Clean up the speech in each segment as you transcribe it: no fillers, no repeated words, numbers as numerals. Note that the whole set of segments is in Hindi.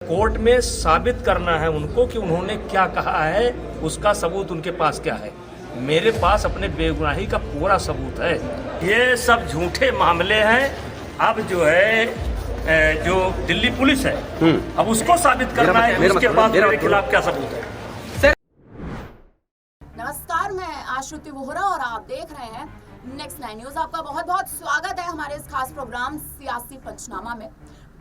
कोर्ट में साबित करना है उनको कि उन्होंने क्या कहा है, उसका सबूत उनके पास क्या है। मेरे पास अपने बेगुनाही का पूरा सबूत है। ये सब झूठे मामले हैं। अब जो है जो दिल्ली पुलिस है अब उसको साबित करना है कि उसके पास मेरे खिलाफ क्या सबूत है। नमस्कार, मैं आश्रुति वोहरा और आप देख रहे हैं नेक्स्ट 9 न्यूज। आपका बहुत बहुत स्वागत है हमारे इस खास प्रोग्राम सियासी पंचनामा में।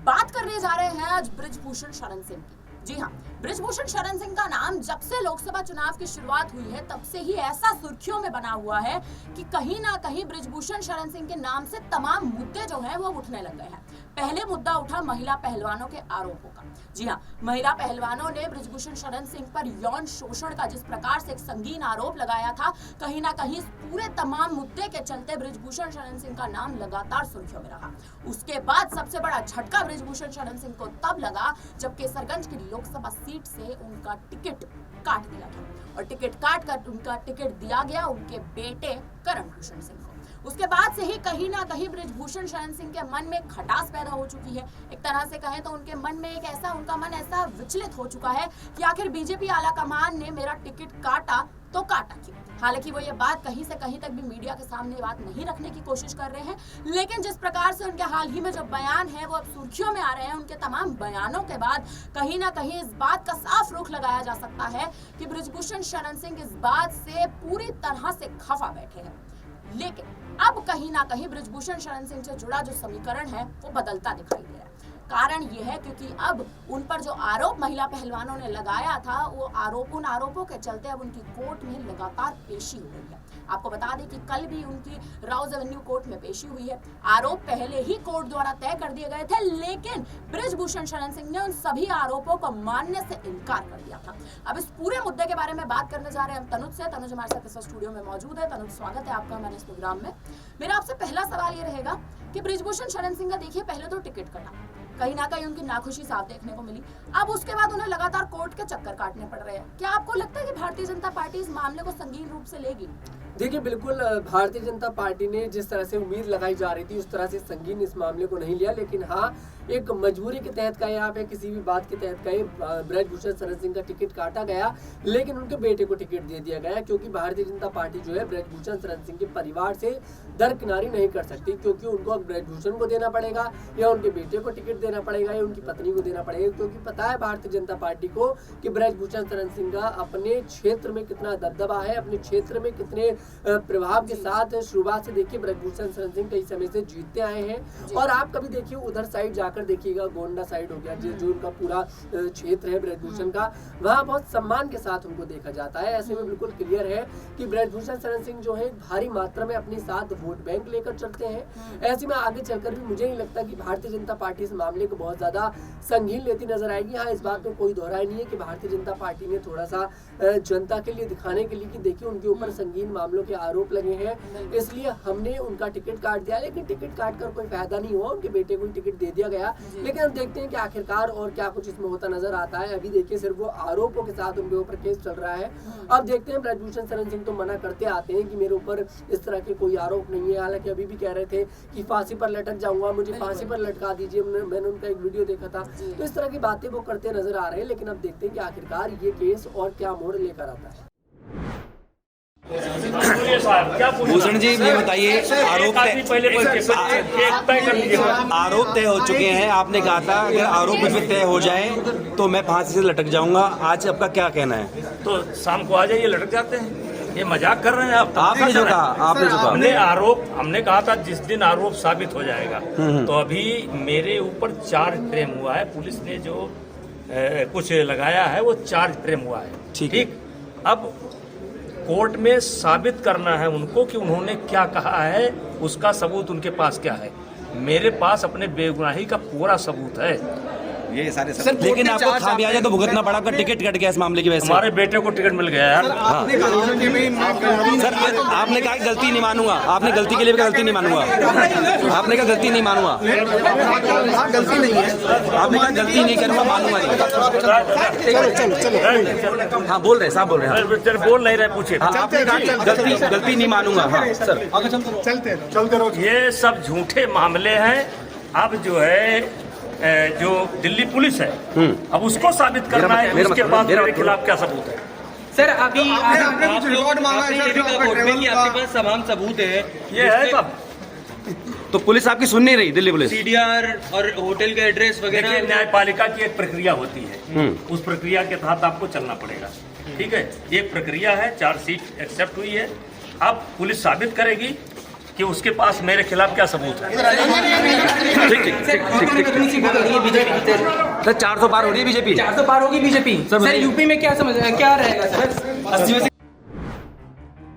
बात करने जा रहे हैं आज बृजभूषण शरण सिंह की। जी हाँ, बृजभूषण शरण सिंह का नाम जब से लोकसभा चुनाव की शुरुआत हुई है तब से ही ऐसा सुर्खियों में बना हुआ है कि कहीं ना कहीं बृजभूषण शरण सिंह के नाम से तमाम मुद्दे जो हैं वो उठने लग गए हैं। पहले मुद्दा उठा महिला पहलवानों के आरोपों का। जी हाँ, महिला पहलवानों ने बृजभूषण शरण सिंह पर यौन शोषण का जिस प्रकार से एक संगीन आरोप लगाया था, कहीं ना कहीं इस पूरे तमाम मुद्दे के चलते बृजभूषण शरण सिंह का नाम लगातार सुर्खियों में रहा। उसके बाद सबसे बड़ा झटका बृजभूषण शरण सिंह को तब लगा जब केसरगंज की लोकसभा सीट से उनका टिकट काट दिया गया और टिकट काट कर उनका टिकट दिया गया उनके बेटे करण भूषण सिंह को। उसके बाद से ही कहीं ना कहीं बृजभूषण शरण सिंह के मन में खटास पैदा हो चुकी है। एक तरह से कहें तो उनके मन में उनका मन ऐसा विचलित हो चुका है कि आखिर बीजेपी आला कमान ने मेरा टिकट काटा तो काटा क्यों। हालांकि वो ये बात कहीं से कहीं तक भी मीडिया के सामने बात नहीं रखने की कोशिश कर रहे हैं, लेकिन जिस प्रकार से उनके हाल ही में जो बयान है वो अब सुर्खियों में आ रहे हैं, उनके तमाम बयानों के बाद कहीं ना कहीं इस बात का साफ रुख लगाया जा सकता है कि बृजभूषण शरण सिंह इस बात से पूरी तरह से खफा बैठे हैं। लेकिन अब कहीं ना कहीं बृजभूषण शरण सिंह से जुड़ा जो समीकरण है वो बदलता दिखाई दे रहा है। कारण ये है क्योंकि अब उन पर जो आरोप महिला पहलवानों ने लगाया था वो उन आरोपों के चलते अब उनकी कोर्ट में लगातार पेशी हो रही है। आपको बता दें कि कल भी उनकी राउज एवेन्यू कोर्ट में पेशी हुई है। आरोप पहले ही कोर्ट द्वारा तय कर दिए गए थे, लेकिन बृजभूषण शरण सिंह ने उन सभी आरोपों को मानने से इनकार कर दिया था। अब इस पूरे मुद्दे के बारे में बात करने जा रहे हैं हम तनुज से। तनुज हमारे साथ इस स्टूडियो में मौजूद है। तनुज, स्वागत है आपका हमारे इस प्रोग्राम में। मेरा आपसे पहला सवाल ये रहेगा कि बृजभूषण शरण सिंह का देखिए पहले तो टिकट कटा, कहीं ना कहीं उनकी नाखुशी साफ देखने को मिली। अब उसके बाद उन्हें लगातार कोर्ट के चक्कर काटने पड़ रहे हैं। क्या आपको लगता है कि भारतीय जनता पार्टी इस मामले को संगीन रूप से लेगी? देखिए, बिल्कुल भारतीय जनता पार्टी ने जिस तरह से उम्मीद लगाई जा रही थी उस तरह से संगीन इस मामले को नहीं लिया, लेकिन हाँ, एक मजबूरी के तहत का यहाँ पे किसी भी बात के तहत का बृजभूषण शरण सिंह का टिकट काटा गया, लेकिन उनके बेटे को टिकट दे दिया गया क्योंकि भारतीय जनता पार्टी जो है बृजभूषण शरण सिंह के परिवार से दरकिनारी नहीं कर सकती, क्योंकि उनको अब बृजभूषण को देना पड़ेगा या उनके बेटे को टिकट देना पड़ेगा या उनकी पत्नी को देना पड़ेगा, क्योंकि पता है भारतीय जनता पार्टी को कि बृजभूषण शरण सिंह का अपने क्षेत्र में कितना दबदबा है, अपने क्षेत्र में कितने प्रभाव के साथ। शुरुआत से देखिए बृजभूषण शरण सिंह कई समय से जीतते आए हैं और आप कभी देखिए उधर साइड जाकर देखिएगा, गोंडा साइड हो गया जो उनका पूरा क्षेत्र है बृजभूषण का, वहाँ बहुत सम्मान के साथ उनको देखा जाता है। ऐसे में बिल्कुल क्लियर है कि बृजभूषण शरण सिंह जो है भारी मात्रा में अपने साथ वोट बैंक लेकर चलते हैं। ऐसे में आगे चलकर भी मुझे नहीं लगता कि भारतीय जनता पार्टी इस मामले को बहुत ज्यादा संगीन लेती नजर आएगी। हाँ, इस बात में कोई दोहराई नहीं है कि भारतीय जनता पार्टी ने थोड़ा सा जनता के लिए दिखाने के लिए कि देखिए उनके ऊपर संगीन मामलों के आरोप लगे हैं, इसलिए हमने उनका टिकट काट दिया, लेकिन टिकट काट कर कोई फायदा नहीं हुआ। उनके बेटे को टिकट दे दिया गया, लेकिन हम देखते हैं कि आखिरकार और क्या कुछ इसमें होता नजर आता है। अभी देखिए सिर्फ वो आरोपों के साथ उनके ऊपर केस चल रहा है। अब देखते हैं, बृजभूषण शरण सिंह तो मना करते आते हैं कि मेरे ऊपर इस तरह के कोई आरोप नहीं है। हालांकि अभी भी कह रहे थे कि फांसी पर लटक जाऊंगा, मुझे फांसी पर लटका दीजिए, मैंने उनका एक वीडियो देखा था। तो इस तरह की बातें वो करते नजर आ रहे हैं, लेकिन अब देखते हैं कि आखिरकार ये केस और क्या मोड़ लेकर आता है। भूषण जी, ये बताइए, आरोप तय हो चुके हैं। आपने कहा था अगर आरोप मुझ तय हो जाए तो मैं फांसी से लटक जाऊंगा। आज आपका क्या कहना है? तो शाम को आ जाइए, लटक जाते हैं। ये मजाक कर रहे हैं आप? आपने जो कहा हमने कहा था जिस दिन आरोप साबित हो जाएगा। तो अभी मेरे ऊपर चार्ज फ्रेम हुआ है। पुलिस ने जो कुछ लगाया है वो चार्ज फ्रेम हुआ है। ठीक, अब कोर्ट में साबित करना है उनको कि उन्होंने क्या कहा है, उसका सबूत उनके पास क्या है। मेरे पास अपने बेगुनाही का पूरा सबूत है। ये सारे लेकिन आपको खामियाजा तो भुगतना पड़ा, कर टिकट कट गया इस मामले की वजह से। हमारे बेटे को टिकट मिल गया यार। सर, आपने कहा गलती नहीं मानूंगा, आपने गलती के लिए भी गलती नहीं मानूंगा। आपने कहा गलती नहीं मानूंगा, गलती नहीं है, आपने कहा गलती नहीं करूंगा, मानूंगा नहीं। हाँ, बोल रहे साहब, बोल रहे हैं। बोल नहीं रहे, पूछे। आपने कहा गलती नहीं मानूंगा। हाँ सर, ये सब झूठे मामले हैं। अब जो है जो दिल्ली पुलिस है अब उसको साबित करना है कि उसके पास मेरे खिलाफ क्या सबूत है। सर अभी आपने कुछ रिकॉर्ड मांगा है सर, जो आपका ट्रेवल का आपके पास तमाम सबूत है, ये है सब। तो पुलिस आपकी सुन नहीं रही, दिल्ली पुलिस? सीडीआर और होटल का एड्रेस वगैरह। देखिए, न्यायपालिका की एक प्रक्रिया होती है, उस प्रक्रिया के तहत आपको चलना पड़ेगा। ठीक है, एक प्रक्रिया है, चार्जशीट एक्सेप्ट हुई है, अब पुलिस साबित करेगी कि उसके पास मेरे खिलाफ क्या सबूत है। ठीक ठीक ठीक ठीक बीजेपी सर 400 पार हो रही है बीजेपी, 400 पार होगी बीजेपी। सर यूपी में क्या क्या रहेगा सर? 80 में से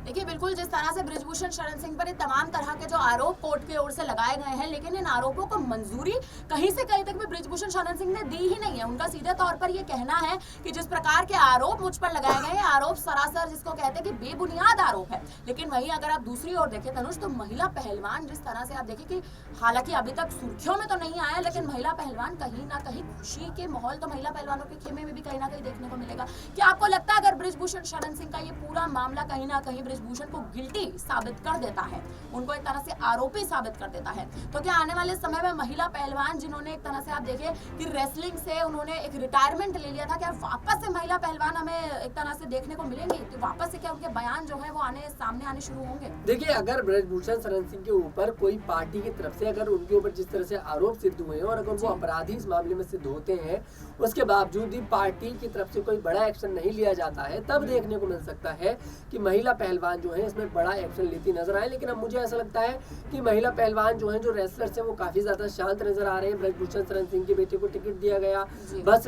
देखिए, बिल्कुल जिस तरह से बृजभूषण शरण सिंह पर ये तमाम तरह के जो आरोप कोर्ट की ओर से लगाए गए हैं, लेकिन इन आरोपों को मंजूरी कहीं से कहीं तक भी बृजभूषण शरण सिंह ने दी ही नहीं है। उनका सीधे तौर पर ये कहना है कि जिस प्रकार के आरोप मुझ पर लगाए गए हैं, आरोप सरासर जिसको कहते हैं कि बेबुनियाद आरोप है। लेकिन वहीं अगर आप दूसरी ओर देखें तनुष, तो महिला पहलवान जिस तरह से आप देखें कि हालांकि अभी तक सुर्खियों में तो नहीं आया, लेकिन महिला पहलवान कहीं ना कहीं खुशी के माहौल तो महिला पहलवानों के खेमे में भी कहीं ना कहीं देखने को मिलेगा। क्या आपको लगता है अगर बृजभूषण शरण सिंह का ये पूरा मामला कहीं ना कहीं बृजभूषण को गिल्टी साबित कर देता है, उनको एक तरह से आरोपी साबित कर देता है, तो क्या आने वाले समय में महिला पहलवान जिन्होंने एक तरह से आप देखें कि रेसलिंग से उन्होंने एक रिटायरमेंट ले लिया था, क्या वापस से महिला पहलवान हमें एक तरह से देखने को मिलेंगे? तो वापस से क्या उनके बयान जो है वो सामने आने शुरू होंगे? देखिए, अगर बृजभूषण शरण सिंह के ऊपर कोई पार्टी की तरफ से अगर उनके ऊपर जिस तरह से आरोप सिद्ध हुए हैं और अगर वो अपराधी इस मामले में सिद्ध होते हैं, उसके बावजूद भी पार्टी की तरफ से कोई बड़ा एक्शन नहीं लिया जाता है, तब देखने को मिल सकता है कि महिला पहलवान जो है इसमें बड़ा एक्शन लेती नजर आए। लेकिन अब मुझे ऐसा लगता है कि महिला पहलवान जो है, जो रेसलर्स हैं, वो काफी ज्यादा शांत नजर आ रहे हैं। बृजभूषण शरण सिंह के बेटे को टिकट दिया गया, बस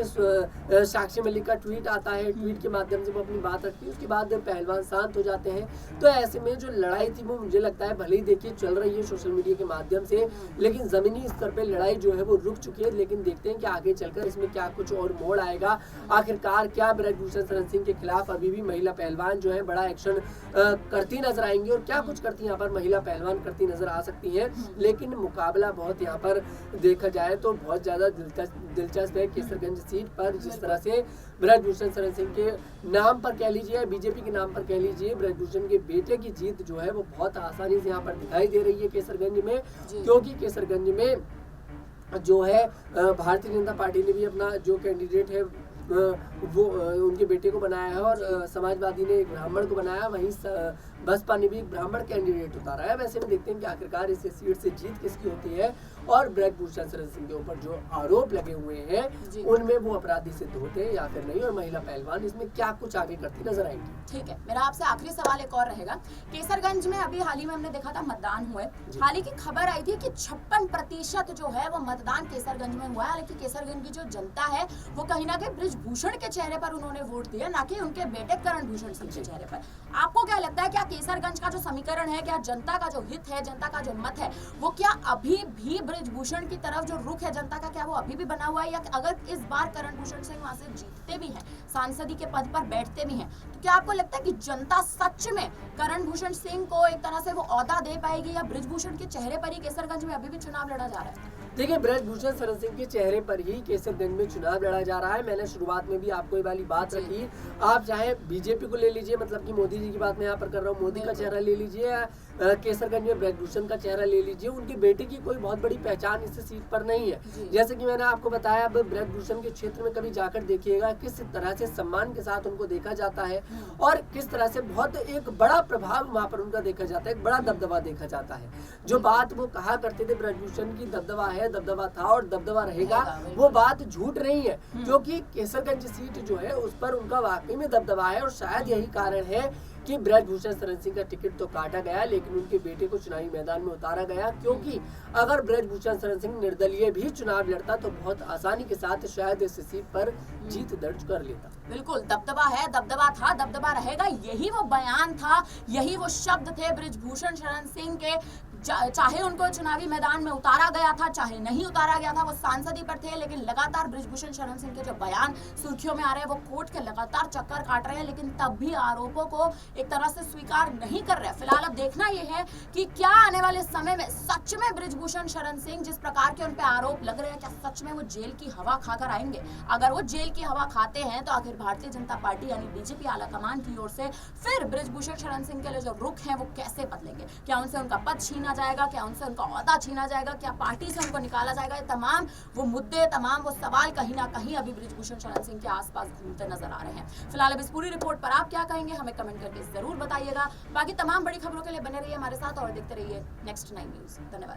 साक्षी मलिक का ट्वीट आता है, ट्वीट के माध्यम से वो अपनी बात रखती है, उसके बाद पहलवान शांत हो जाते हैं। तो ऐसे में जो लड़ाई थी वो मुझे लगता है भले ही देखिए चल रही है सोशल मीडिया के माध्यम से, लेकिन जमीनी स्तर पे लड़ाई जो है वो रुक चुकी है। लेकिन देखते हैं कि आगे चलकर इसमें क्या कुछ और मोड़ आएगा। आखिरकार क्या बृजभूषण शरण सिंह के खिलाफ अभी भी महिला पहलवान जो है बड़ा एक्शन करती नजर आएंगी, और क्या कुछ करती यहाँ पर महिला पहलवान करती नजर आ सकती है। लेकिन मुकाबला बहुत यहाँ पर देखा जाए तो बहुत ज्यादा दिलचस्प है। केसरगंज सीट पर जिस तरह से बृजभूषण शरण सिंह के नाम पर कह लीजिए, बीजेपी के नाम पर कह लीजिए, बृजभूषण के बेटे की जीत जो है वो बहुत आसानी से यहाँ पर दिखाई दे रही है केसरगंज में, क्योंकि केसरगंज में जो है भारतीय जनता पार्टी ने भी अपना जो कैंडिडेट है वो उनके बेटे को बनाया है, और समाजवादी ने एक ब्राह्मण को बनाया, वहीं बसपा ने भी एक ब्राह्मण कैंडिडेट उतारा है। वैसे में देखते हैं कि आखिरकार इस सीट से जीत किसकी होती है, और बृजभूषण शरण सिंह के ऊपर जो आरोप लगे हुए हैं उनमें वो अपराधी सिद्ध होते हैं या फिर नहीं, और महिला पहलवान इसमें क्या कुछ आगे करती नजर आएंगी। ठीक है, मेरा आपसे आखिरी सवाल एक और रहेगा। केसरगंज में अभी हाल ही में हमने देखा था मतदान हुए, हाल ही की खबर आई थी कि 56% जो है वो मतदान केसरगंज में हुआ है। हालांकि केसरगंज की जो जनता है वो कहीं ना कहीं बृजभूषण के चेहरे पर उन्होंने वोट दिया, ना कि उनके बेटे करण भूषण सिंह के चेहरे पर। आपको क्या लगता है, क्या केसरगंज का जो समीकरण है, क्या जनता का जो हित है, जनता का जो मत है, वो क्या अभी भी बृजभूषण की तरफ जो रुख है जनता का, क्या वो अभी भी बना हुआ है? या अगर इस बार करण भूषण सिंह वहां से जीतते भी हैं, सांसदी के पद पर बैठते भी हैं, तो क्या आपको लगता है कि जनता सच में करण भूषण सिंह को एक तरह से वो ओहदा दे पाएगी, या बृजभूषण के चेहरे पर ही केसरगंज में अभी भी चुनाव लड़ा जा रहा है? देखिए, बृजभूषण शरण सिंह के चेहरे पर ही केसरगंज में चुनाव लड़ा जा रहा है। मैंने शुरुआत में भी आपको ये वाली बात रखी, आप चाहे बीजेपी को ले लीजिए, मतलब कि मोदी जी की बात मैं यहाँ पर कर रहा हूँ, मोदी का चेहरा ले लीजिए, केसरगंज में बृजभूषण का चेहरा ले लीजिए, उनके बेटे की कोई बहुत बड़ी पहचान इस सीट पर नहीं है। जैसे कि मैंने आपको बताया, अब बृजभूषण के क्षेत्र में कभी जाकर देखिएगा किस तरह से सम्मान के साथ उनको देखा जाता है, और किस तरह से बहुत एक बड़ा प्रभाव वहाँ पर उनका देखा जाता है, एक बड़ा दबदबा देखा जाता है। जो बात वो कहा करते थे बृजभूषण की दबदबा है, दबदबा था और दबदबा रहेगा, वो बात झूठ नहीं है, क्योंकि केसरगंज सीट जो है उस पर उनका वाकई में दबदबा है। और शायद यही कारण है कि बृजभूषण शरण सिंह का टिकट तो काटा गया, लेकिन उनके बेटे को चुनावी मैदान में उतारा गया, क्योंकि अगर बृजभूषण शरण सिंह निर्दलीय भी चुनाव लड़ता तो बहुत आसानी के साथ शायद इस सीट पर जीत दर्ज कर लेता। बिल्कुल, दबदबा है, दबदबा था, दबदबा रहेगा, यही वो बयान था, यही वो शब्द थे बृजभूषण शरण सिंह के। चाहे उनको चुनावी मैदान में उतारा गया था, चाहे नहीं उतारा गया था, वो सांसदी पर थे, लेकिन लगातार बृजभूषण शरण सिंह के जो बयान सुर्खियों में आ रहे हैं, वो कोर्ट के लगातार चक्कर काट रहे हैं, लेकिन तब भी आरोपों को एक तरह से स्वीकार नहीं कर रहे। फिलहाल अब देखना यह है कि क्या आने वाले समय में सच में बृजभूषण शरण सिंह जिस प्रकार के उन पे आरोप लग रहे हैं, क्या सच में वो जेल की हवा खाकर आएंगे? अगर वो जेल की हवा खाते हैं तो आखिर भारतीय जनता पार्टी यानी बीजेपी आला कमान की ओर से फिर बृजभूषण शरण सिंह के लिए जो रुख है वो कैसे बदलेंगे? क्या उनसे उनका पद छीना किया जाएगा, क्या उनसे उनका ओहदा छीना जाएगा, क्या पार्टी से उनको निकाला जाएगा, ये तमाम वो मुद्दे, तमाम वो सवाल कहीं ना कहीं अभी बृजभूषण शरण सिंह के आसपास घूमते नजर आ रहे हैं। फिलहाल अब इस पूरी रिपोर्ट पर आप क्या कहेंगे हमें कमेंट करके जरूर बताइएगा। बाकी तमाम बड़ी खबरों के लिए बने रहिए हमारे साथ और देखते रहिए नेक्स्ट 9 न्यूज। धन्यवाद।